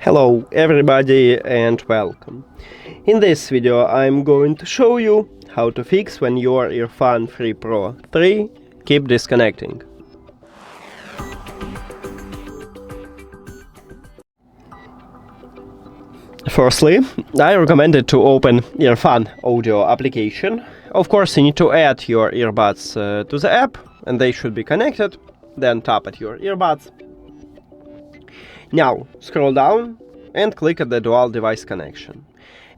Hello everybody and welcome. In this video I'm going to show you how to fix when your EARFUN Free Pro 3 keep disconnecting. Firstly, I recommend it to open EARFUN audio application. Of course, you need to add your earbuds to the app and they should be connected. Then tap at your earbuds. Now scroll down and click at the dual device connection.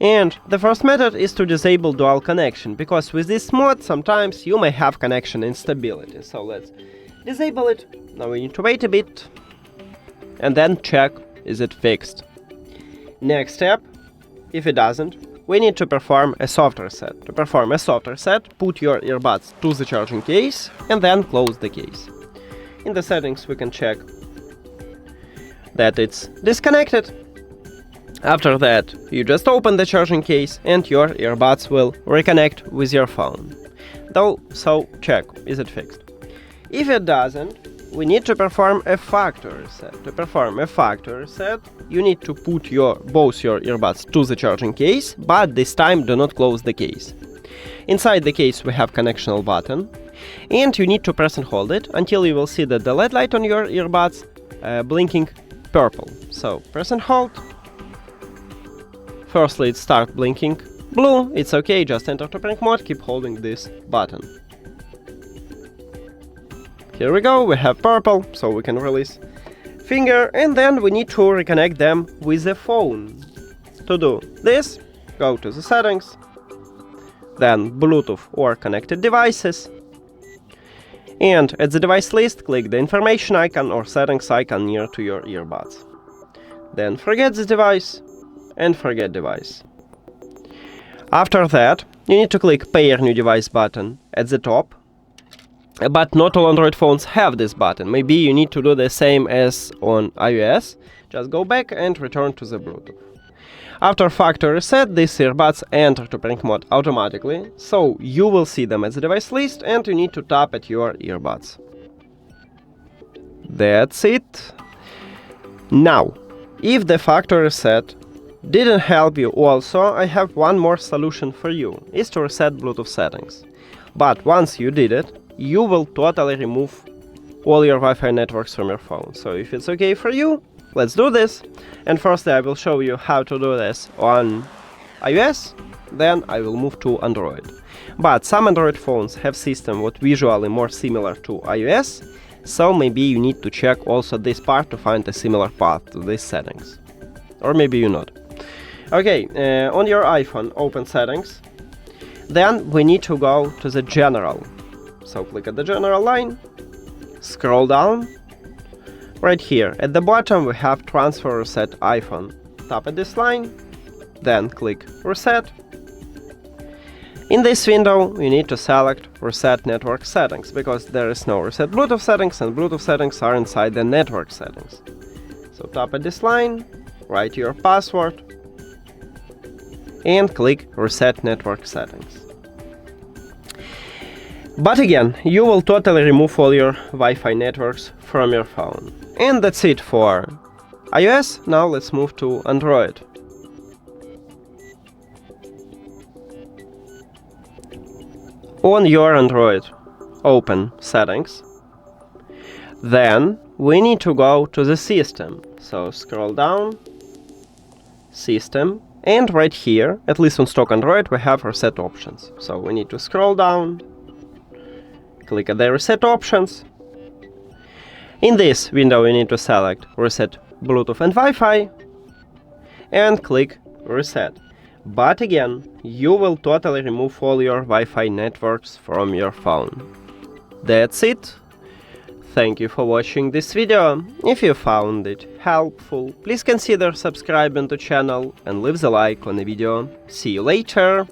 And the first method is to disable dual connection, because with this mod sometimes you may have connection instability. So let's disable it. Now we need to wait a bit and then check is it fixed. Next step, if it doesn't, we need to perform a soft reset. To perform a soft reset, put your earbuds to the charging case and then close the case. In the settings we can check that it's disconnected. After that, you just open the charging case and your earbuds will reconnect with your phone. So check, is it fixed? If it doesn't, we need to perform a factory reset. To perform a factory reset, you need to put both your earbuds to the charging case, but this time do not close the case. Inside the case we have connectional button, and you need to press and hold it until you will see that the LED light on your earbuds blinking purple. So press and hold. Firstly it starts blinking blue, it's okay, just enter to prank mode, keep holding this button. Here we go, we have purple, so we can release finger, and then we need to reconnect them with the phone. To do this, go to the settings, then Bluetooth or connected devices, and at the device list click the information icon or settings icon near to your earbuds. Then forget the device and forget device. After that, you need to click Pair New Device button at the top, but not all Android phones have this button. Maybe you need to do the same as on iOS. Just go back and return to the Bluetooth. After factory reset, these earbuds enter to prank mode automatically, so you will see them at the device list and you need to tap at your earbuds. That's it. Now, if the factory reset didn't help you also, I have one more solution for you, is to reset Bluetooth settings. But once you did it, you will totally remove all your Wi-Fi networks from your phone. So if it's okay for you, let's do this. And firstly I will show you how to do this on iOS, then I will move to Android. But some Android phones have system what visually more similar to iOS, so maybe you need to check also this part to find a similar path to these settings. Or maybe you not. Okay, on your iPhone, open settings. Then we need to go to the general. So click at the general line, scroll down. Right here at the bottom we have transfer reset iPhone. Tap at this line, then click reset. In this window you need to select reset network settings, because there is no reset Bluetooth settings and Bluetooth settings are inside the network settings. So tap at this line, write your password and click reset network settings. But again, you will totally remove all your Wi-Fi networks from your phone. And that's it for iOS. Now let's move to Android. On your Android, open settings. Then we need to go to the system. So scroll down, system, and right here, at least on stock Android, we have reset options. So we need to scroll down, click at the reset options. In this window we need to select reset Bluetooth and Wi-Fi and click reset. But again, you will totally remove all your Wi-Fi networks from your phone. That's it. Thank you for watching this video. If you found it helpful, please consider subscribing to the channel and leave the like on the video. See you later!